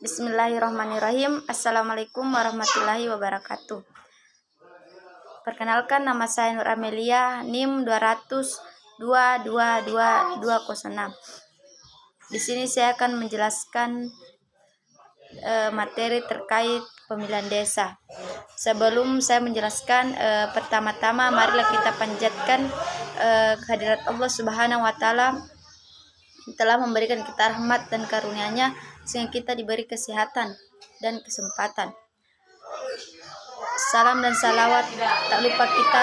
Bismillahirrahmanirrahim. Assalamualaikum warahmatullahi wabarakatuh. Perkenalkan, nama saya Nur Amelia, NIM 200222206. Di sini saya akan menjelaskan materi terkait pemilihan desa. Sebelum saya menjelaskan, pertama-tama marilah kita panjatkan kehadirat Allah Subhanahu wa Ta'ala telah memberikan kita rahmat dan karunia-Nya sehingga kita diberi kesehatan dan kesempatan. Salam dan salawat tak lupa kita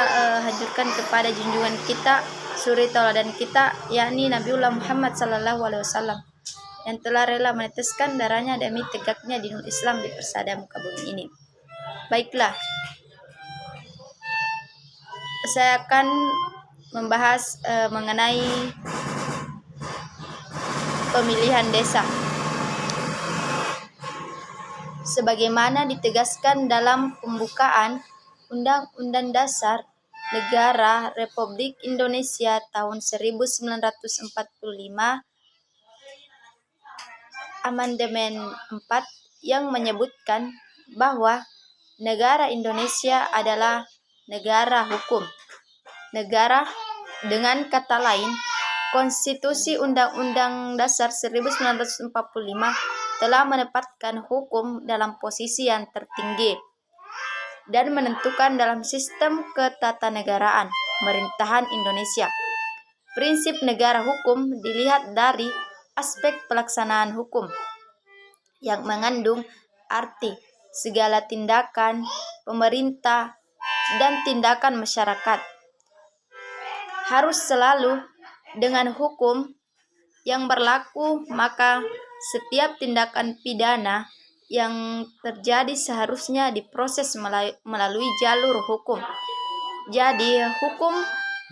hancurkan kepada junjungan kita, suri tauladan kita, yakni Nabiullah Muhammad sallallahu alaihi wasallam, yang telah rela meneteskan darahnya demi tegaknya dinul Islam di persada muka bumi ini. Baiklah, saya akan membahas mengenai pemilihan desa. Sebagaimana ditegaskan dalam pembukaan Undang-Undang Dasar Negara Republik Indonesia tahun 1945, Amandemen 4, yang menyebutkan bahwa negara Indonesia adalah negara hukum. Negara, dengan kata lain, Konstitusi Undang-Undang Dasar 1945 telah menempatkan hukum dalam posisi yang tertinggi dan menentukan dalam sistem ketatanegaraan pemerintahan Indonesia. Prinsip negara hukum dilihat dari aspek pelaksanaan hukum yang mengandung arti segala tindakan pemerintah dan tindakan masyarakat harus selalu dengan hukum yang berlaku, maka setiap tindakan pidana yang terjadi seharusnya diproses melalui jalur hukum. Jadi, hukum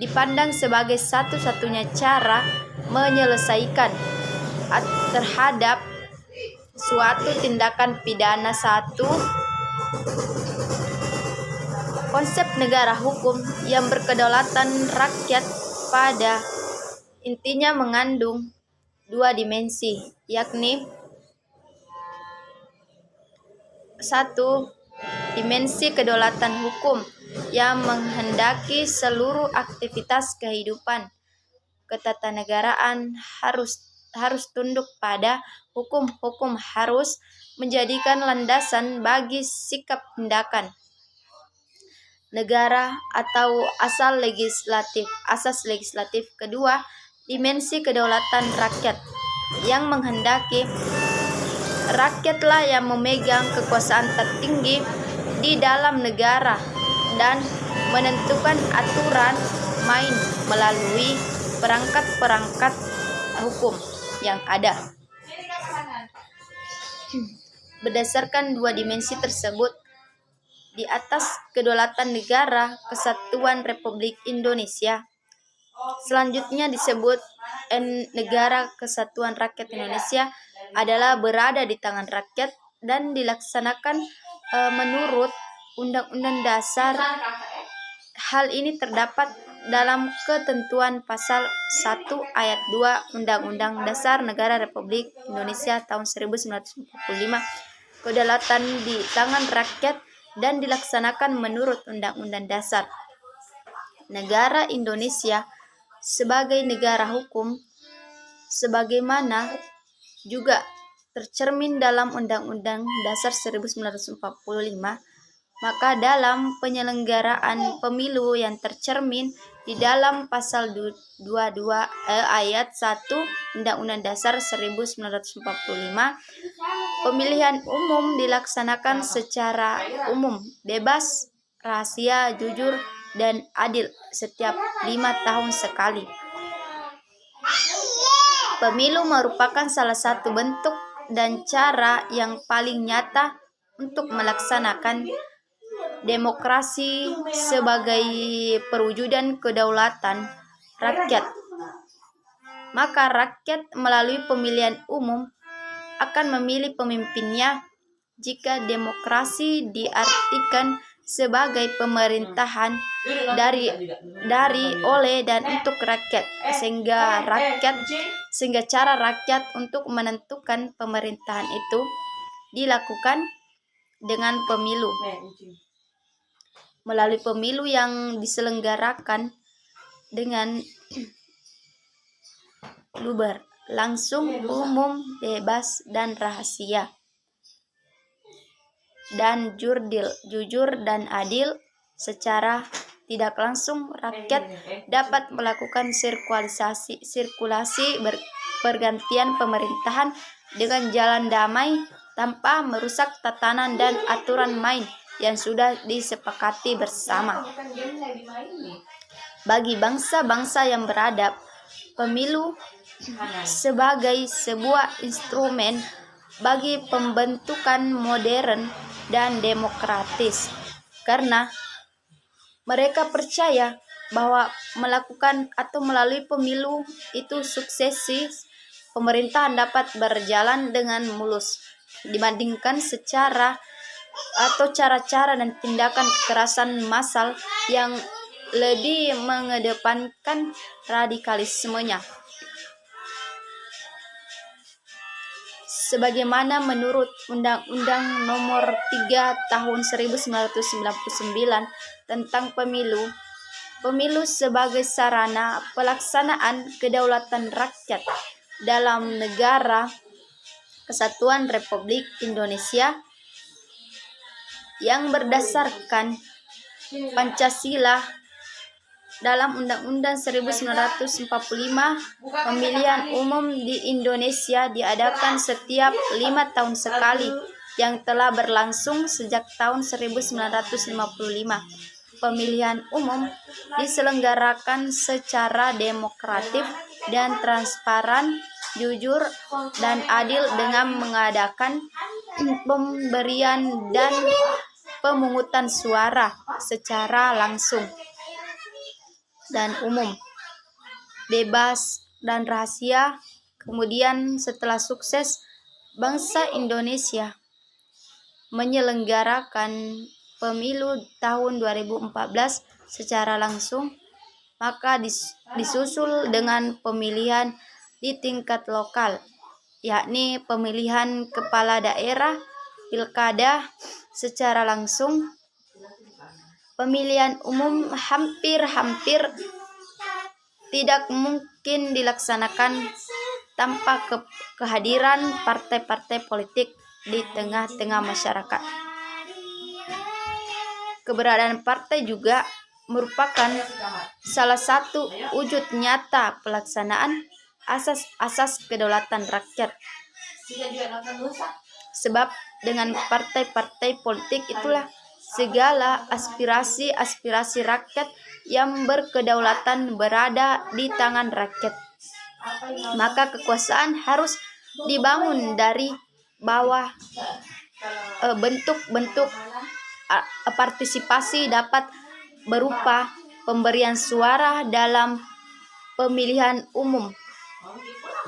dipandang sebagai satu-satunya cara menyelesaikan terhadap suatu tindakan pidana. Konsep negara hukum yang berkedaulatan rakyat pada intinya mengandung dua dimensi, yakni satu, dimensi kedaulatan hukum yang menghendaki seluruh aktivitas kehidupan ketatanegaraan harus tunduk pada hukum. Hukum harus menjadikan landasan bagi sikap tindakan negara atau asas legislatif. Kedua, dimensi kedaulatan rakyat yang menghendaki rakyatlah yang memegang kekuasaan tertinggi di dalam negara dan menentukan aturan main melalui perangkat-perangkat hukum yang ada. Berdasarkan dua dimensi tersebut, di atas kedaulatan negara kesatuan Republik Indonesia, selanjutnya disebut negara kesatuan rakyat Indonesia adalah berada di tangan rakyat dan dilaksanakan menurut Undang-Undang Dasar. Hal ini terdapat dalam ketentuan pasal 1 ayat 2 Undang-Undang Dasar Negara Republik Indonesia tahun 1945. Kedaulatan di tangan rakyat dan dilaksanakan menurut Undang-Undang Dasar Negara Indonesia sebagai negara hukum, sebagaimana juga tercermin dalam Undang-Undang Dasar 1945, maka dalam penyelenggaraan pemilu yang tercermin di dalam pasal 22 ayat 1 Undang-Undang Dasar 1945, pemilihan umum dilaksanakan secara umum, bebas, rahasia, jujur, dan adil setiap 5 tahun sekali. Pemilu merupakan salah satu bentuk dan cara yang paling nyata untuk melaksanakan demokrasi sebagai perwujudan kedaulatan rakyat. Maka rakyat melalui pemilihan umum akan memilih pemimpinnya. Jika demokrasi diartikan sebagai pemerintahan dari oleh dan untuk rakyat, sehingga cara rakyat untuk menentukan pemerintahan itu dilakukan dengan pemilu. Melalui pemilu yang diselenggarakan dengan luber, langsung, umum, bebas, dan rahasia, dan jujur dan adil. Secara tidak langsung, rakyat dapat melakukan sirkulasi pergantian pemerintahan dengan jalan damai tanpa merusak tatanan dan aturan main yang sudah disepakati bersama. Bagi bangsa-bangsa yang beradab, pemilu sebagai sebuah instrumen bagi pembentukan modern dan demokratis, karena mereka percaya bahwa melakukan atau melalui pemilu itu suksesi pemerintahan dapat berjalan dengan mulus dibandingkan cara-cara dan tindakan kekerasan massal yang lebih mengedepankan radikalismenya. Sebagaimana menurut Undang-Undang Nomor 3 Tahun 1999 tentang Pemilu sebagai sarana pelaksanaan kedaulatan rakyat dalam Negara Kesatuan Republik Indonesia yang berdasarkan Pancasila. Dalam Undang-Undang 1945, pemilihan umum di Indonesia diadakan setiap 5 tahun sekali yang telah berlangsung sejak tahun 1955. Pemilihan umum diselenggarakan secara demokratif dan transparan, jujur, dan adil dengan mengadakan pemberian dan pemungutan suara secara langsung dan umum, bebas, dan rahasia. Kemudian setelah sukses bangsa Indonesia menyelenggarakan pemilu tahun 2014 secara langsung, maka disusul dengan pemilihan di tingkat lokal, yakni pemilihan kepala daerah, pilkada secara langsung. Pemilihan umum hampir tidak mungkin dilaksanakan tanpa kehadiran partai-partai politik di tengah-tengah masyarakat. Keberadaan partai juga merupakan salah satu wujud nyata pelaksanaan asas kedaulatan rakyat. Sebab dengan partai-partai politik itulah segala aspirasi rakyat yang berkedaulatan berada di tangan rakyat. Maka kekuasaan harus dibangun dari bawah. Bentuk-bentuk partisipasi dapat berupa pemberian suara dalam pemilihan umum.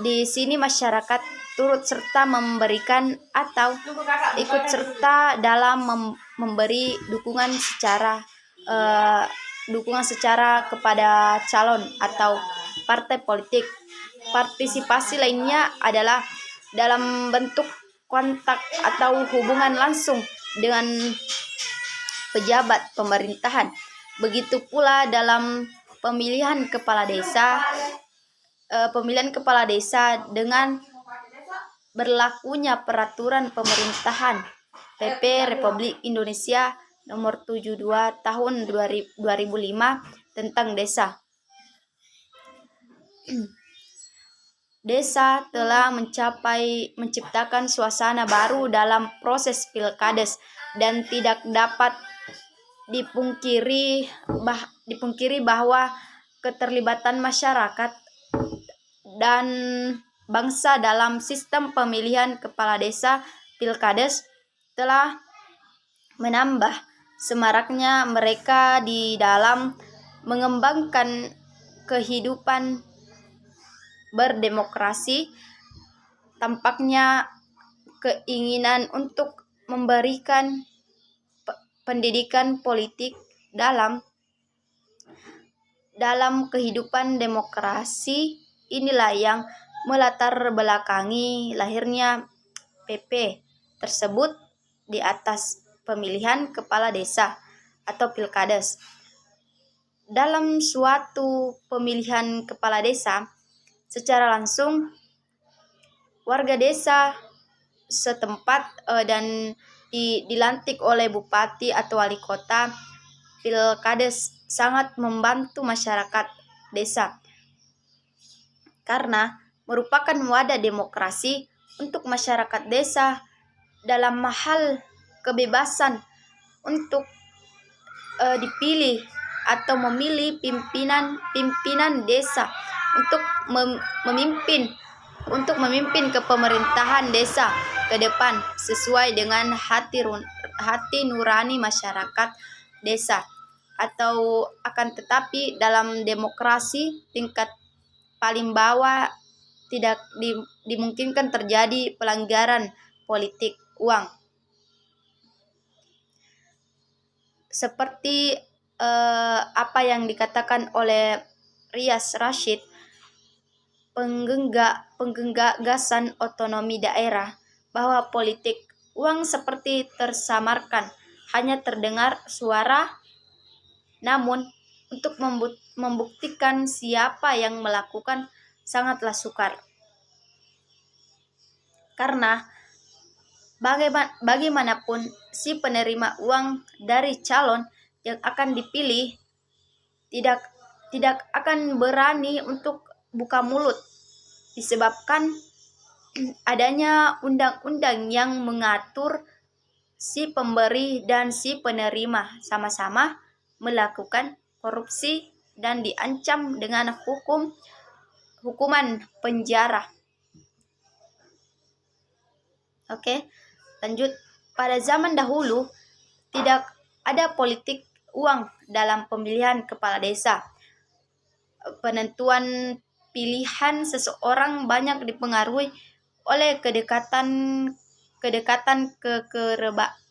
Di sini masyarakat turut serta memberikan atau ikut serta dalam memberi dukungan secara kepada calon atau partai politik. Partisipasi lainnya adalah dalam bentuk kontak atau hubungan langsung dengan pejabat pemerintahan. Begitu pula dalam pemilihan kepala desa dengan berlakunya peraturan pemerintahan PP Republik Indonesia Nomor 72 Tahun 2005 tentang desa. Desa telah menciptakan suasana baru dalam proses pilkades dan tidak dapat dipungkiri bahwa keterlibatan masyarakat dan bangsa dalam sistem pemilihan kepala desa pilkades telah menambah semaraknya mereka di dalam mengembangkan kehidupan berdemokrasi. Tampaknya keinginan untuk memberikan pendidikan politik dalam kehidupan demokrasi inilah yang melatar belakangi lahirnya PP tersebut di atas pemilihan kepala desa atau pilkades. Dalam suatu pemilihan kepala desa, secara langsung warga desa setempat dan dilantik oleh bupati atau wali kota. Pilkades sangat membantu masyarakat desa karena merupakan wadah demokrasi untuk masyarakat desa dalam hal kebebasan untuk dipilih atau memilih pimpinan desa untuk memimpin kepemerintahan desa ke depan sesuai dengan hati nurani masyarakat desa. Atau akan tetapi dalam demokrasi tingkat paling bawah tidak dimungkinkan terjadi pelanggaran politik uang. Seperti apa yang dikatakan oleh Rias Rashid, penggagasan otonomi daerah, bahwa politik uang seperti tersamarkan, hanya terdengar suara, namun untuk membuktikan siapa yang melakukan sangatlah sukar. Karena bagaimanapun si penerima uang dari calon yang akan dipilih tidak akan berani untuk buka mulut disebabkan adanya undang-undang yang mengatur si pemberi dan si penerima sama-sama melakukan korupsi dan diancam dengan hukuman penjara. Oke, lanjut. Pada zaman dahulu tidak ada politik uang dalam pemilihan kepala desa. Penentuan pilihan seseorang banyak dipengaruhi oleh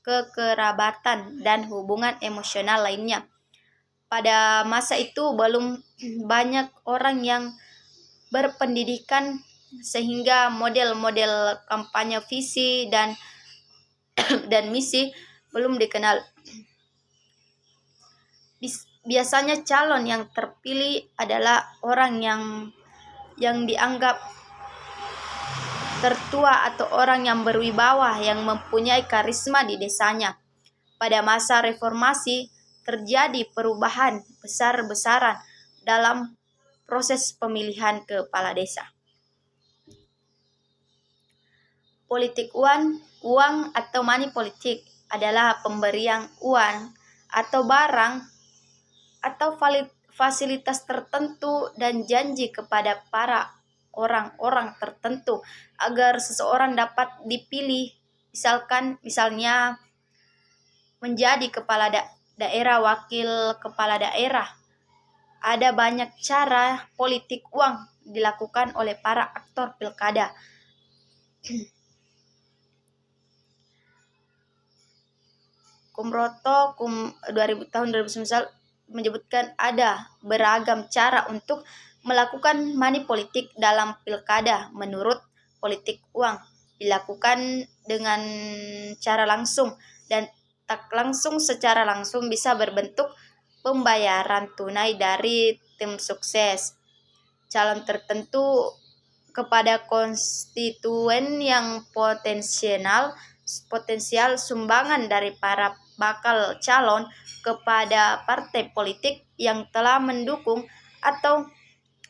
kekerabatan dan hubungan emosional lainnya. Pada masa itu belum banyak orang yang berpendidikan sehingga model-model kampanye visi dan misi belum dikenal. Biasanya calon yang terpilih adalah orang yang dianggap tertua atau orang yang berwibawa yang mempunyai karisma di desanya. Pada masa reformasi terjadi perubahan besar-besaran dalam proses pemilihan kepala desa. Politik uang atau money politik adalah pemberian uang atau barang atau fasilitas tertentu dan janji kepada para orang-orang tertentu agar seseorang dapat dipilih, misalnya menjadi kepala daerah, wakil kepala daerah. Ada banyak cara politik uang dilakukan oleh para aktor pilkada. Kumroto 2019 menyebutkan ada beragam cara untuk melakukan money politik dalam pilkada. Menurut politik uang dilakukan dengan cara langsung dan tak langsung. Secara langsung bisa berbentuk pembayaran tunai dari tim sukses calon tertentu kepada konstituen yang potensial, sumbangan dari para bakal calon kepada partai politik yang telah mendukung, atau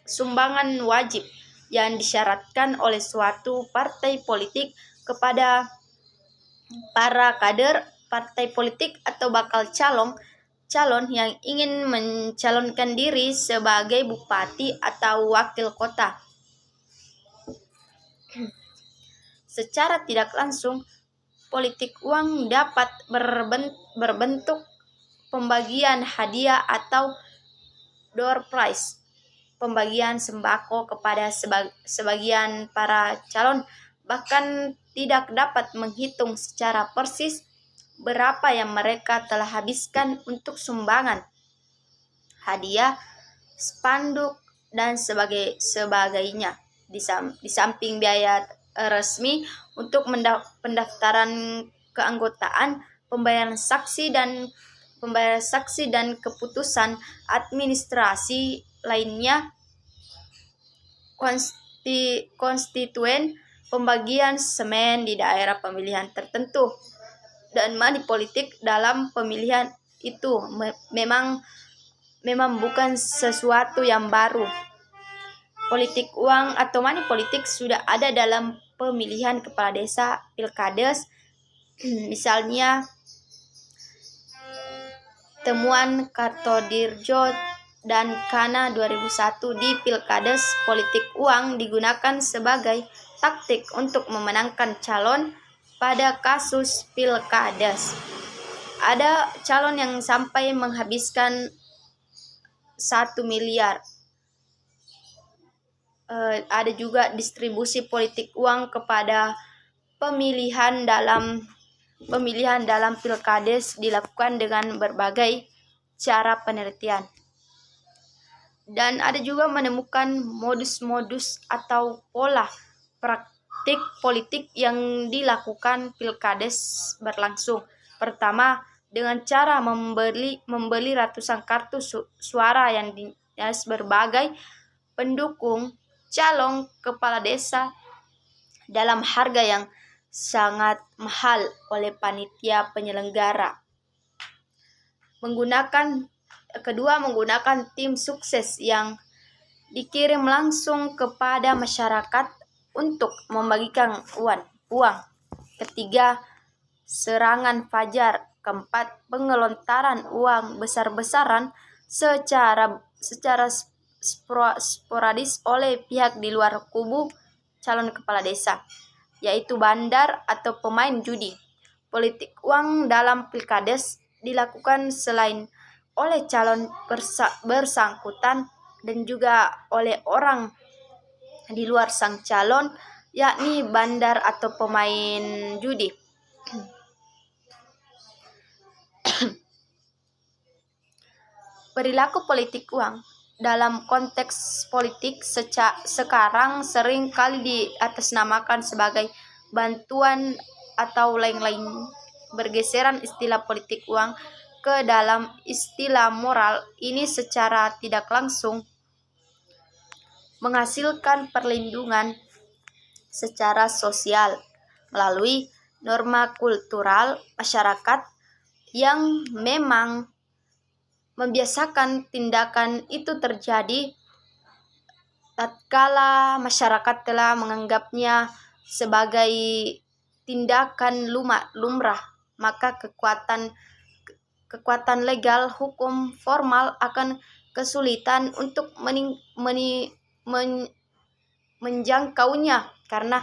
sumbangan wajib yang disyaratkan oleh suatu partai politik kepada para kader partai politik atau bakal calon yang ingin mencalonkan diri sebagai bupati atau wakil kota. Secara tidak langsung, politik uang dapat berbentuk pembagian hadiah atau door prize, pembagian sembako kepada sebagian para calon, bahkan tidak dapat menghitung secara persis berapa yang mereka telah habiskan untuk sumbangan, hadiah, spanduk, dan sebagainya. Di samping biaya resmi untuk pendaftaran keanggotaan, pembayaran saksi dan keputusan administrasi lainnya, konstituen, pembagian semen di daerah pemilihan tertentu, dan money politik dalam pemilihan itu memang bukan sesuatu yang baru. Politik uang atau money politik sudah ada dalam pemilihan kepala desa, pilkades. Misalnya temuan Kartodirjo dan Kana 2001 di pilkades, politik uang digunakan sebagai taktik untuk memenangkan calon pada kasus pilkades. Ada calon yang sampai menghabiskan 1 miliar. Ada juga distribusi politik uang kepada pemilihan dalam pilkades dilakukan dengan berbagai cara penelitian. Dan ada juga menemukan modus-modus atau pola praktik politik yang dilakukan pilkades berlangsung. Pertama, dengan cara membeli ratusan kartu suara yang berbagai pendukung calon kepala desa dalam harga yang sangat mahal oleh panitia penyelenggara. Kedua, menggunakan tim sukses yang dikirim langsung kepada masyarakat untuk membagikan uang. Ketiga, serangan fajar. Keempat, pengelontaran uang besar-besaran secara sporadis oleh pihak di luar kubu calon kepala desa, yaitu bandar atau pemain judi. Politik uang dalam pilkades dilakukan selain oleh calon bersangkutan dan juga oleh orang di luar sang calon, yakni bandar atau pemain judi. Perilaku politik uang dalam konteks politik sekarang sering kali diatasnamakan sebagai bantuan atau lain-lain. Bergeseran istilah politik uang ke dalam istilah moral ini secara tidak langsung menghasilkan perlindungan secara sosial melalui norma kultural masyarakat yang memang membiasakan tindakan itu terjadi tatkala masyarakat telah menganggapnya sebagai tindakan lumrah, maka kekuatan legal hukum formal akan kesulitan untuk menjangkaunya, karena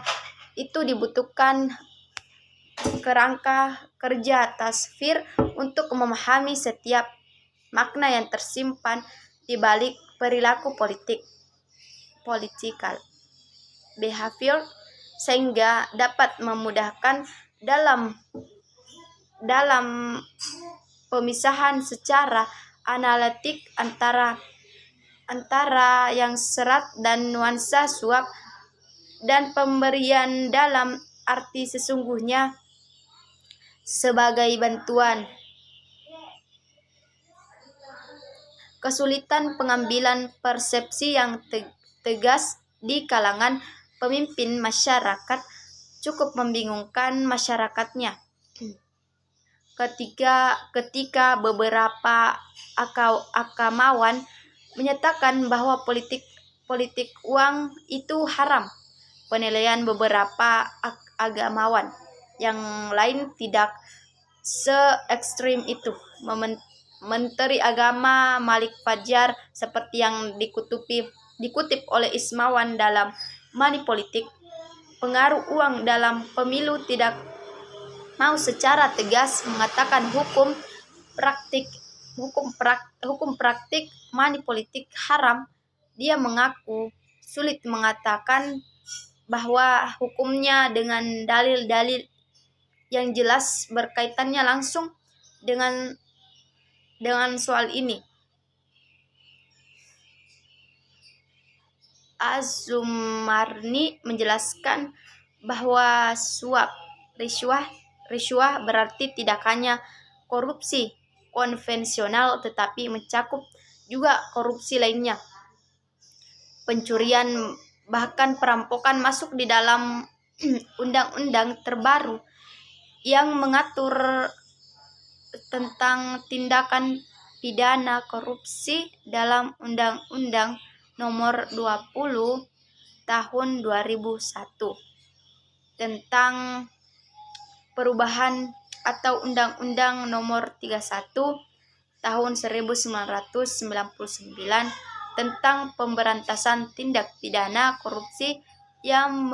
itu dibutuhkan kerangka kerja tasfir untuk memahami setiap makna yang tersimpan di balik perilaku politikal behavior, sehingga dapat memudahkan dalam pemisahan secara analitik antara yang serat dan nuansa suap dan pemberian dalam arti sesungguhnya sebagai bantuan. Kesulitan pengambilan persepsi yang tegas di kalangan pemimpin masyarakat cukup membingungkan masyarakatnya. Ketika beberapa akamawan menyatakan bahwa politik uang itu haram, penilaian beberapa agamawan yang lain tidak se-ekstrim itu. Menteri Agama Malik Fajar, seperti yang dikutip oleh Ismawan dalam Money Politik, pengaruh uang dalam pemilu, tidak mau secara tegas mengatakan hukum praktik money politik haram. Dia mengaku sulit mengatakan bahwa hukumnya dengan dalil-dalil yang jelas berkaitannya langsung dengan soal ini. Az-Zumarni menjelaskan bahwa suap riswah berarti tidak hanya korupsi konvensional tetapi mencakup juga korupsi lainnya. Pencurian bahkan perampokan masuk di dalam undang-undang terbaru yang mengatur tentang tindakan pidana korupsi dalam Undang-Undang Nomor 20 Tahun 2001 tentang perubahan atau Undang-Undang Nomor 31 Tahun 1999 tentang pemberantasan tindak pidana korupsi yang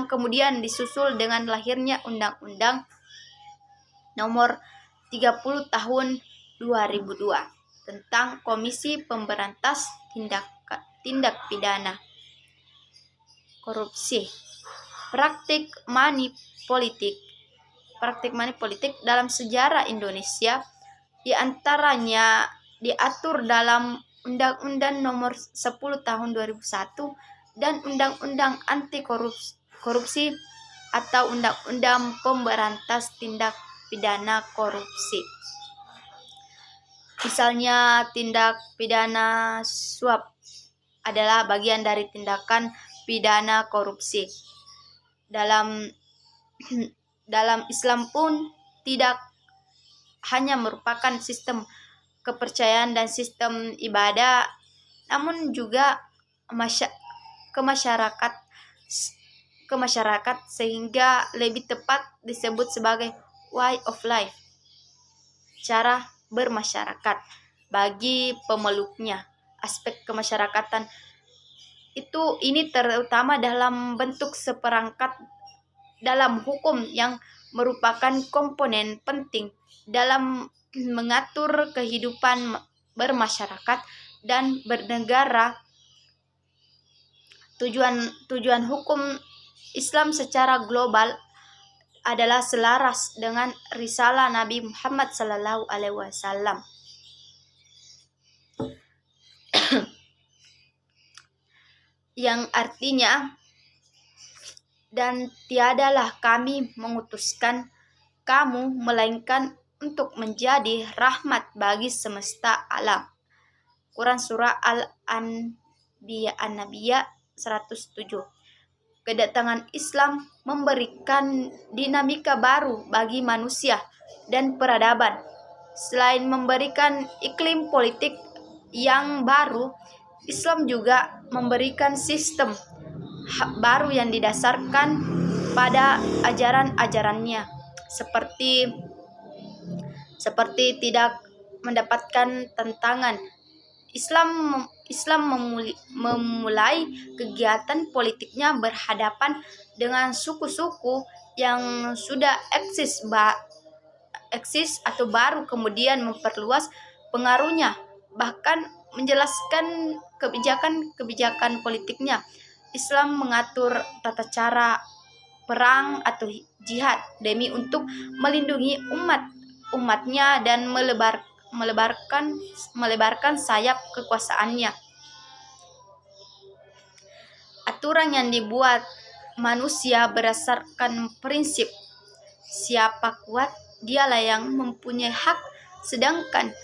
kemudian disusul dengan lahirnya Undang-Undang Nomor 30 Tahun 2002 tentang Komisi Pemberantas Tindak Pidana Korupsi. Praktik money politik dalam sejarah Indonesia diantaranya diatur dalam Undang-Undang Nomor 10 Tahun 2001 dan Undang-Undang Anti Korupsi atau Undang-Undang Pemberantas Tindak Pidana Korupsi. Misalnya tindak pidana suap adalah bagian dari tindakan pidana korupsi. Dalam Islam pun tidak hanya merupakan sistem kepercayaan dan sistem ibadah, namun juga ke masyarakat sehingga lebih tepat disebut sebagai way of life, cara bermasyarakat bagi pemeluknya. Aspek kemasyarakatan ini terutama dalam bentuk seperangkat dalam hukum yang merupakan komponen penting dalam mengatur kehidupan bermasyarakat dan bernegara. Tujuan hukum Islam secara global adalah selaras dengan risalah Nabi Muhammad SAW, yang artinya, dan tiadalah kami mengutuskan kamu melainkan untuk menjadi rahmat bagi semesta alam. Quran Surah An-Nabiyah 107. Kedatangan Islam memberikan dinamika baru bagi manusia dan peradaban. Selain memberikan iklim politik yang baru, Islam juga memberikan sistem baru yang didasarkan pada ajaran-ajarannya, seperti tidak mendapatkan tantangan. Islam memulai kegiatan politiknya berhadapan dengan suku-suku yang sudah eksis atau baru, kemudian memperluas pengaruhnya, bahkan menjelaskan kebijakan politiknya. Islam mengatur tata cara perang atau jihad demi untuk melindungi umatnya dan melebarkan sayap kekuasaannya. Aturan yang dibuat manusia berdasarkan prinsip siapa kuat dialah yang mempunyai hak, sedangkan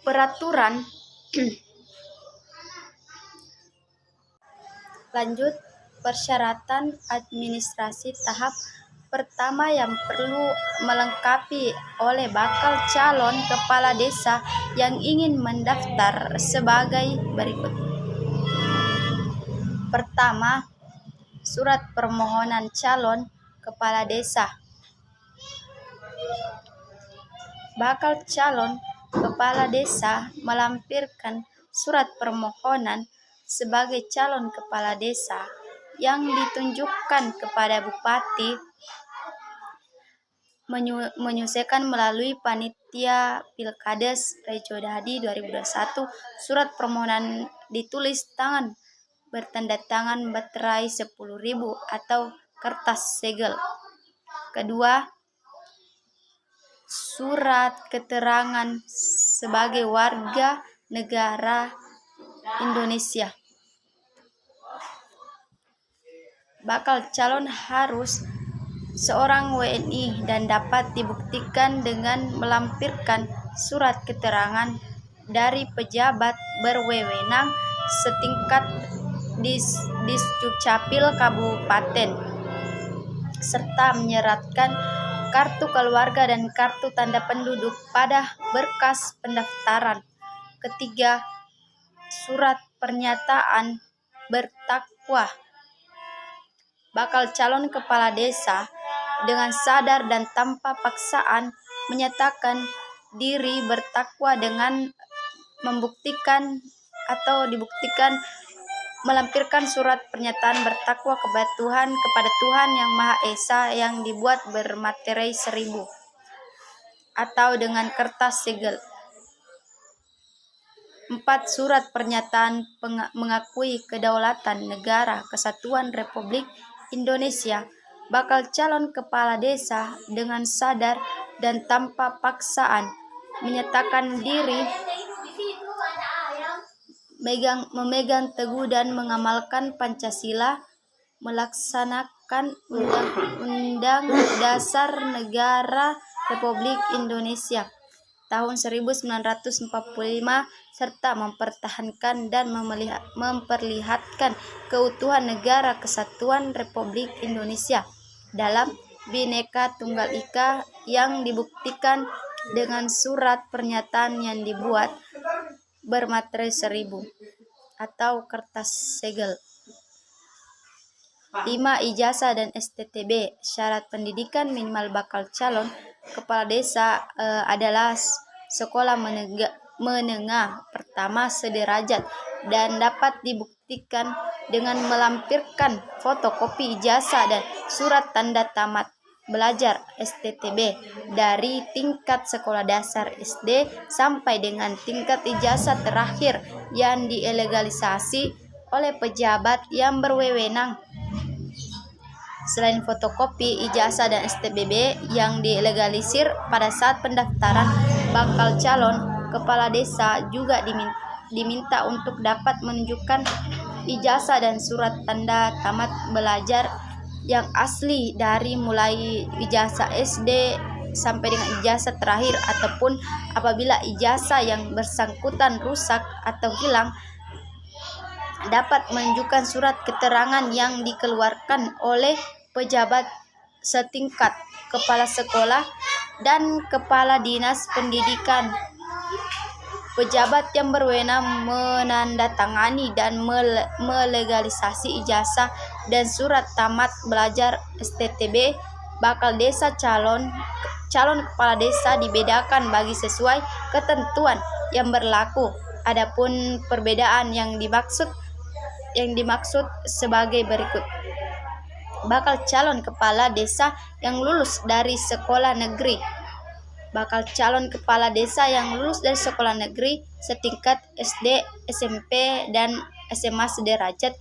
peraturan lanjut persyaratan administrasi tahap pertama yang perlu melengkapi oleh bakal calon kepala desa yang ingin mendaftar sebagai berikut. Pertama, surat permohonan calon kepala desa. Bakal calon kepala desa melampirkan surat permohonan sebagai calon kepala desa yang ditunjukkan kepada bupati, menyelesaikan melalui panitia Pilkades Rejodadi 2021. Surat permohonan ditulis tangan bertanda tangan materai 10.000 atau kertas segel. Kedua, surat keterangan sebagai warga negara Indonesia. bakal calon harus seorang WNI dan dapat dibuktikan dengan melampirkan surat keterangan dari pejabat berwenang setingkat Disdukcapil Kabupaten serta menyeratkan kartu keluarga dan kartu tanda penduduk pada berkas pendaftaran. Ketiga, surat pernyataan bertakwa. Bakal calon kepala desa dengan sadar dan tanpa paksaan menyatakan diri bertakwa dengan dibuktikan melampirkan surat pernyataan bertakwa kepada Tuhan Yang Maha Esa yang dibuat bermaterai 1000 atau dengan kertas segel. 4. Surat pernyataan mengakui kedaulatan negara Kesatuan Republik Indonesia. Bakal calon kepala desa dengan sadar dan tanpa paksaan menyatakan diri memegang teguh dan mengamalkan Pancasila, melaksanakan Undang-Undang Dasar Negara Republik Indonesia tahun 1945 serta mempertahankan dan memperlihatkan keutuhan Negara Kesatuan Republik Indonesia dalam Bhinneka Tunggal Ika yang dibuktikan dengan surat pernyataan yang dibuat bermaterai 1000 atau kertas segel. 5. Ijazah dan STTB. Syarat pendidikan minimal bakal calon kepala desa adalah sekolah menengah pertama sederajat dan dapat dibuktikan dengan melampirkan fotokopi ijazah dan surat tanda tamat belajar STTB dari tingkat sekolah dasar SD sampai dengan tingkat ijazah terakhir yang dilegalisasi oleh pejabat yang berwenang. Selain fotokopi ijazah dan STBB yang dilegalisir pada saat pendaftaran, bakal calon kepala desa juga diminta untuk dapat menunjukkan ijazah dan surat tanda tamat belajar yang asli dari mulai ijazah SD sampai dengan ijazah terakhir, ataupun apabila ijazah yang bersangkutan rusak atau hilang dapat menunjukkan surat keterangan yang dikeluarkan oleh pejabat setingkat kepala sekolah dan kepala dinas pendidikan. Pejabat yang berwenang menandatangani dan melegalisasi ijazah dan surat tamat belajar STTB bakal desa calon kepala desa dibedakan bagi sesuai ketentuan yang berlaku. Adapun perbedaan yang dimaksud sebagai berikut. Bakal calon kepala desa yang lulus dari sekolah negeri. Bakal calon kepala desa yang lulus dari sekolah negeri setingkat SD, SMP, dan SMA sederajat,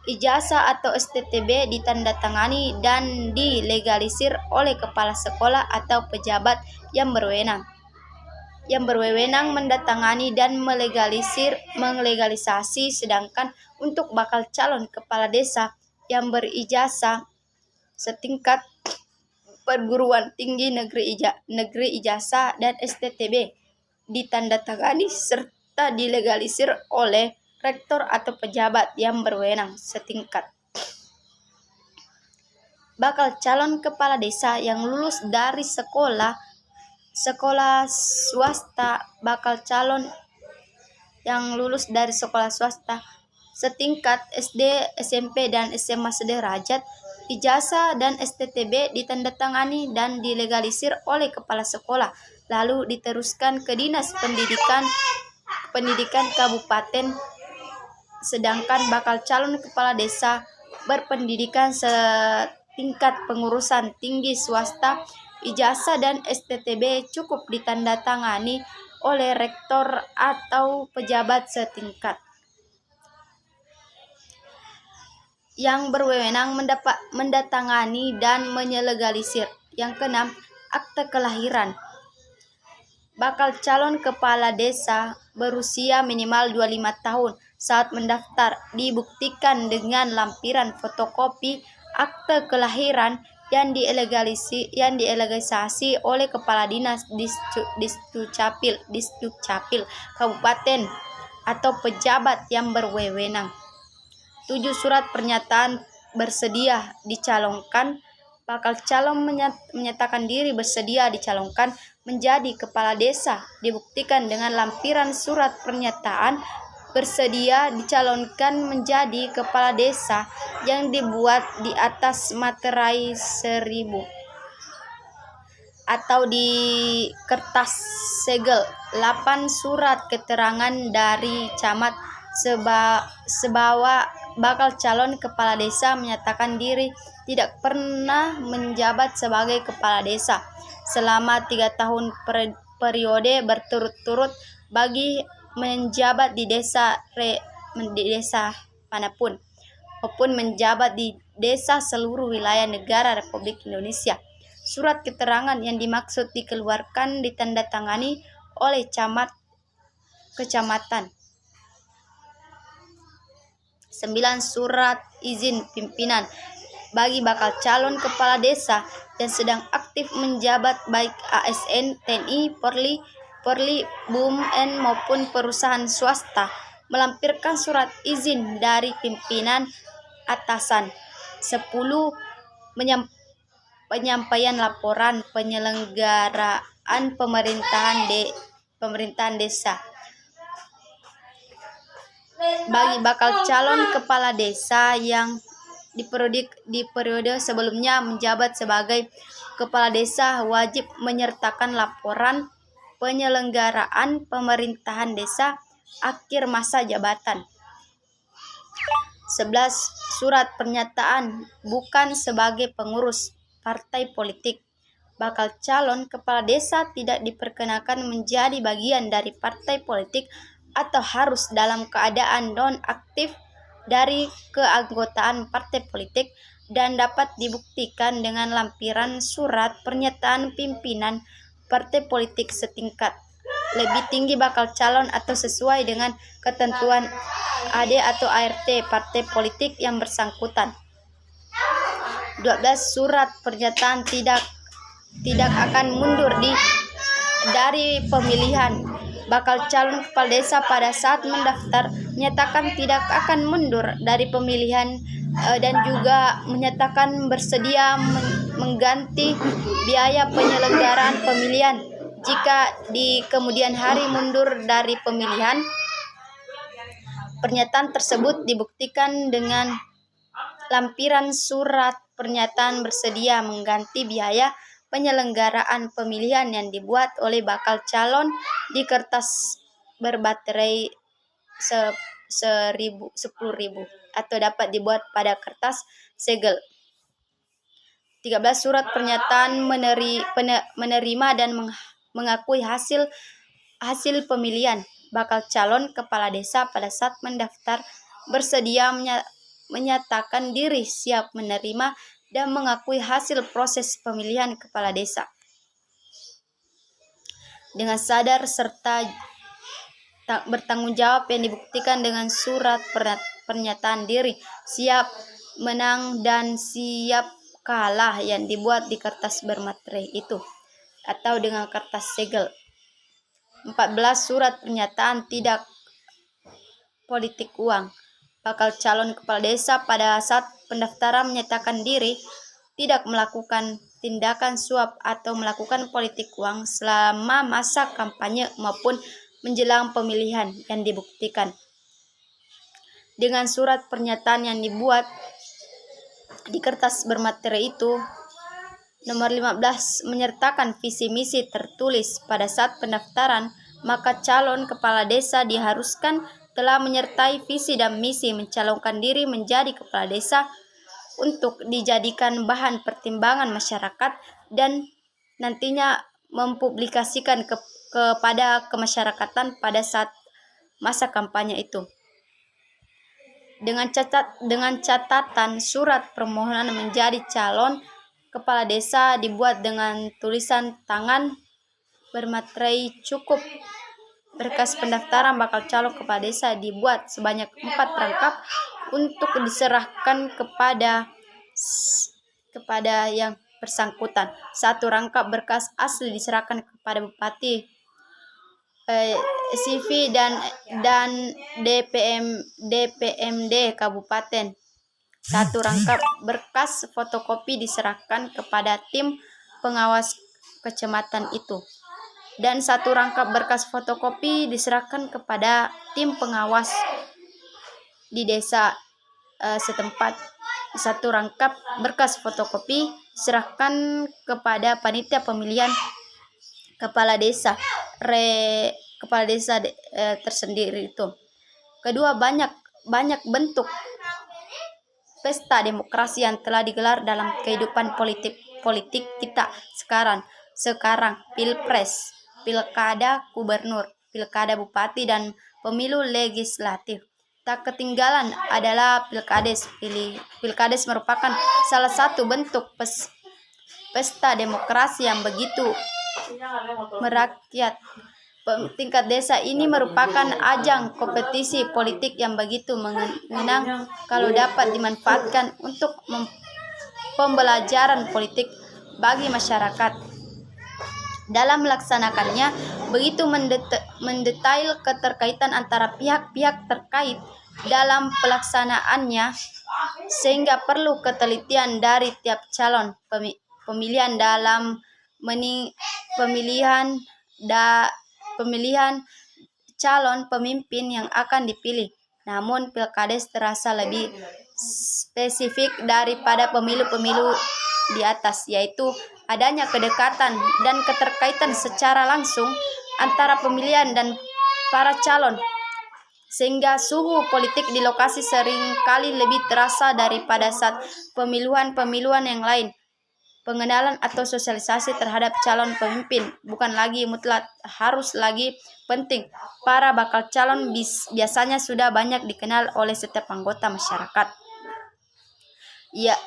ijazah atau STTB ditandatangani dan dilegalisir oleh kepala sekolah atau pejabat yang berwenang. Yang berwenang mendatangani dan melegalisasi, sedangkan untuk bakal calon kepala desa yang berijazah setingkat perguruan tinggi negeri ijazah dan STTB ditandatangani serta dilegalisir oleh rektor atau pejabat yang berwenang setingkat. Bakal calon kepala desa yang lulus dari sekolah swasta. Bakal calon yang lulus dari sekolah swasta setingkat SD, SMP, dan SMA sederajat, ijazah dan STTB ditandatangani dan dilegalisir oleh kepala sekolah, lalu diteruskan ke Dinas Pendidikan Kabupaten. Sedangkan bakal calon kepala desa berpendidikan setingkat pengurusan tinggi swasta, ijazah dan STTB cukup ditandatangani oleh rektor atau pejabat setingkat yang berwenang mendatangani dan menyelegalisir. Yang keenam, akte kelahiran. Bakal calon kepala desa berusia minimal 25 tahun saat mendaftar dibuktikan dengan lampiran fotokopi akte kelahiran yang dilegalisasi oleh kepala dinas Disdukcapil kabupaten atau pejabat yang berwenang. 7. Surat pernyataan bersedia dicalonkan. Bakal calon menyatakan diri bersedia dicalonkan menjadi kepala desa dibuktikan dengan lampiran surat pernyataan bersedia dicalonkan menjadi kepala desa yang dibuat di atas materai 1000 atau di kertas segel. 8. Surat keterangan dari camat sebawa bakal calon kepala desa menyatakan diri tidak pernah menjabat sebagai kepala desa selama 3 tahun periode berturut-turut bagi menjabat di desa manapun maupun menjabat di desa seluruh wilayah negara Republik Indonesia. Surat keterangan yang dimaksud dikeluarkan ditandatangani oleh camat kecamatan. 9. Surat izin pimpinan bagi bakal calon kepala desa yang sedang aktif menjabat baik ASN, TNI, Polri, BUMN maupun perusahaan swasta melampirkan surat izin dari pimpinan atasan. 10. Penyampaian laporan penyelenggaraan pemerintahan desa bagi bakal calon kepala desa yang di periode sebelumnya menjabat sebagai kepala desa wajib menyertakan laporan penyelenggaraan pemerintahan desa akhir masa jabatan. 11. Surat pernyataan bukan sebagai pengurus partai politik. Bakal calon kepala desa tidak diperkenakan menjadi bagian dari partai politik atau harus dalam keadaan non-aktif dari keanggotaan partai politik dan dapat dibuktikan dengan lampiran surat pernyataan pimpinan partai politik setingkat lebih tinggi bakal calon atau sesuai dengan ketentuan AD atau ART partai politik yang bersangkutan. 12. Surat pernyataan tidak akan mundur dari pemilihan. Bakal calon kepala desa pada saat mendaftar menyatakan tidak akan mundur dari pemilihan dan juga menyatakan bersedia mengganti biaya penyelenggaraan pemilihan jika di kemudian hari mundur dari pemilihan. Pernyataan tersebut dibuktikan dengan lampiran surat pernyataan bersedia mengganti biaya penyelenggaraan pemilihan yang dibuat oleh bakal calon di kertas berbaterai 10.000 atau dapat dibuat pada kertas segel. 13. Surat pernyataan menerima dan mengakui hasil pemilihan. Bakal calon kepala desa pada saat mendaftar bersedia menyatakan diri siap menerima dan mengakui hasil proses pemilihan kepala desa dengan sadar serta bertanggung jawab yang dibuktikan dengan surat pernyataan diri siap menang dan siap kalah yang dibuat di kertas bermaterai itu atau dengan kertas segel. 14. Surat pernyataan tidak politik uang. Bakal calon kepala desa pada saat pendaftaran menyatakan diri tidak melakukan tindakan suap atau melakukan politik uang selama masa kampanye maupun menjelang pemilihan yang dibuktikan dengan surat pernyataan yang dibuat di kertas bermaterai itu. Nomor 15. Menyertakan visi misi tertulis pada saat pendaftaran, maka calon kepala desa diharuskan telah menyertai visi dan misi mencalonkan diri menjadi kepala desa untuk dijadikan bahan pertimbangan masyarakat dan nantinya mempublikasikan kepada kemasyarakatan pada saat masa kampanye itu. Dengan catatan surat permohonan menjadi calon kepala desa dibuat dengan tulisan tangan bermaterai cukup. Berkas pendaftaran bakal calon kepala desa dibuat sebanyak 4 rangkap untuk diserahkan kepada kepada yang bersangkutan. 1. Rangkap berkas asli diserahkan kepada Bupati, CV dan DPMD Kabupaten. 1. Rangkap berkas fotokopi diserahkan kepada tim pengawas kecamatan itu. Dan 1 rangkap berkas fotokopi diserahkan kepada tim pengawas di desa setempat. 1 rangkap berkas fotokopi diserahkan kepada panitia pemilihan kepala desa tersendiri itu. Kedua, banyak bentuk pesta demokrasi yang telah digelar dalam kehidupan politik kita sekarang pilpres, pilkada gubernur, pilkada bupati, dan pemilu legislatif. Tak ketinggalan adalah pilkades. Pilkades merupakan salah satu bentuk pesta demokrasi yang begitu merakyat. Tingkat desa ini merupakan ajang kompetisi politik yang begitu mengenang kalau dapat dimanfaatkan untuk pembelajaran politik bagi masyarakat. Dalam melaksanakannya, begitu mendetail keterkaitan antara pihak-pihak terkait dalam pelaksanaannya, sehingga perlu ketelitian dari tiap calon pemilihan dalam pemilihan calon pemimpin yang akan dipilih. Namun pilkades terasa lebih spesifik daripada pemilu-pemilu di atas, yaitu adanya kedekatan dan keterkaitan secara langsung antara pemilihan dan para calon, sehingga suhu politik di lokasi seringkali lebih terasa daripada saat pemiluan yang lain. Pengenalan atau sosialisasi terhadap calon pemimpin bukan lagi mutlak harus lagi penting. Para bakal calon biasanya sudah banyak dikenal oleh setiap anggota masyarakat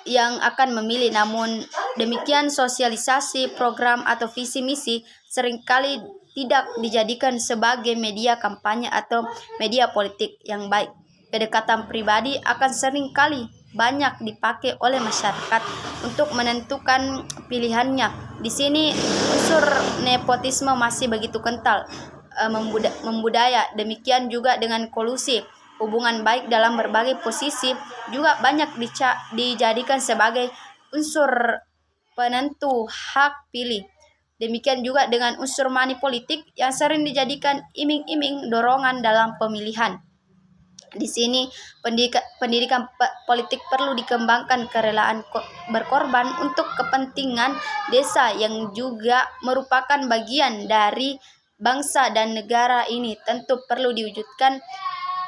yang akan memilih. Namun demikian, sosialisasi program atau visi misi seringkali tidak dijadikan sebagai media kampanye atau media politik yang baik. Kedekatan pribadi akan seringkali banyak dipakai oleh masyarakat untuk menentukan pilihannya. Di sini unsur nepotisme masih begitu kental membudaya. Demikian juga dengan kolusi. Hubungan baik dalam berbagai posisi juga banyak dijadikan sebagai unsur penentu hak pilih. Demikian juga dengan unsur money politik yang sering dijadikan iming-iming dorongan dalam pemilihan. Di sini pendidikan politik perlu dikembangkan, kerelaan berkorban untuk kepentingan desa yang juga merupakan bagian dari bangsa dan negara ini tentu perlu diwujudkan.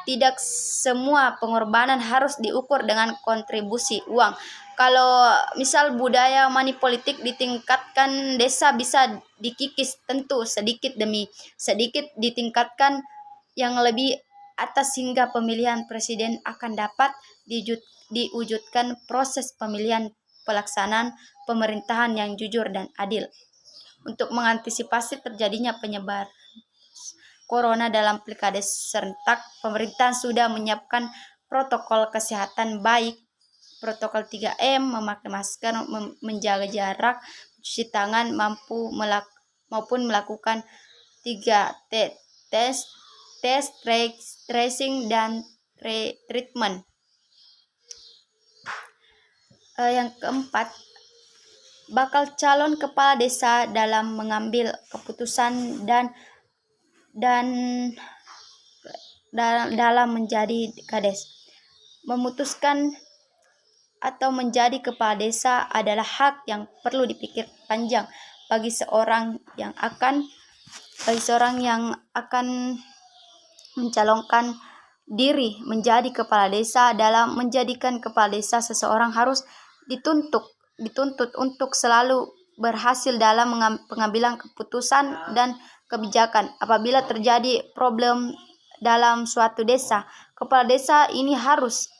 Tidak semua pengorbanan harus diukur dengan kontribusi uang. Kalau misal budaya money politik ditingkatkan, desa bisa dikikis tentu sedikit demi sedikit ditingkatkan yang lebih atas hingga pemilihan presiden akan dapat diwujudkan proses pemilihan pelaksanaan pemerintahan yang jujur dan adil. Untuk mengantisipasi terjadinya penyebaran corona dalam pilkades serentak, pemerintah sudah menyiapkan protokol kesehatan baik protokol 3M, memakai masker, menjaga jarak, mencuci tangan, maupun melakukan 3T, tes, tracing, dan treatment. Yang keempat, bakal calon kepala desa dalam mengambil keputusan dan dalam menjadi kades. Memutuskan atau menjadi kepala desa adalah hak yang perlu dipikir panjang bagi seorang yang akan mencalonkan diri menjadi kepala desa. Dalam menjadikan kepala desa, seseorang harus dituntut untuk selalu berhasil dalam pengambilan keputusan dan kebijakan. Apabila terjadi problem dalam suatu desa, kepala desa ini harus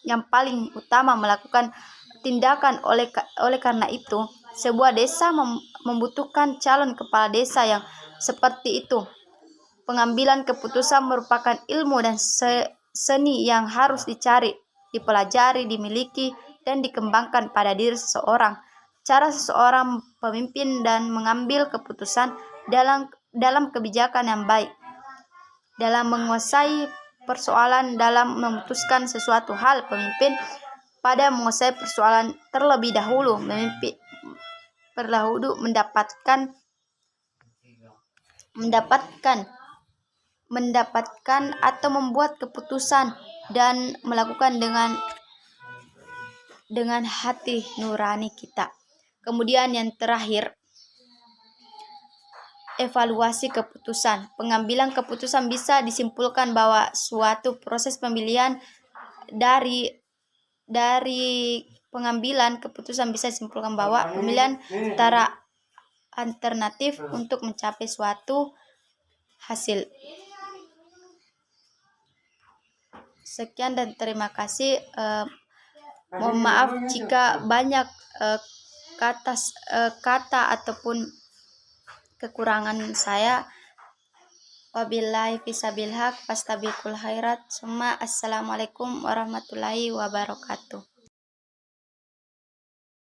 yang paling utama melakukan tindakan. Oleh karena itu, sebuah desa membutuhkan calon kepala desa yang seperti itu. Pengambilan keputusan merupakan ilmu dan seni yang harus dicari, dipelajari, dimiliki dan dikembangkan pada diri seseorang. Cara seseorang pemimpin dan mengambil keputusan dalam kebijakan yang baik, dalam menguasai persoalan, dalam memutuskan sesuatu hal. Pemimpin pada menguasai persoalan terlebih dahulu, mendapatkan atau membuat keputusan dan melakukan dengan hati nurani kita. Kemudian yang terakhir, evaluasi keputusan. Pengambilan keputusan bisa disimpulkan bahwa suatu proses pemilihan dari pengambilan keputusan bisa disimpulkan bahwa pemilihan antara alternatif untuk mencapai suatu hasil. Sekian dan terima kasih. Mohon maaf jika banyak kata ataupun kekurangan saya. Wabillahi fisabil haq fastabiqul khairat. Assalamualaikum warahmatullahi wabarakatuh.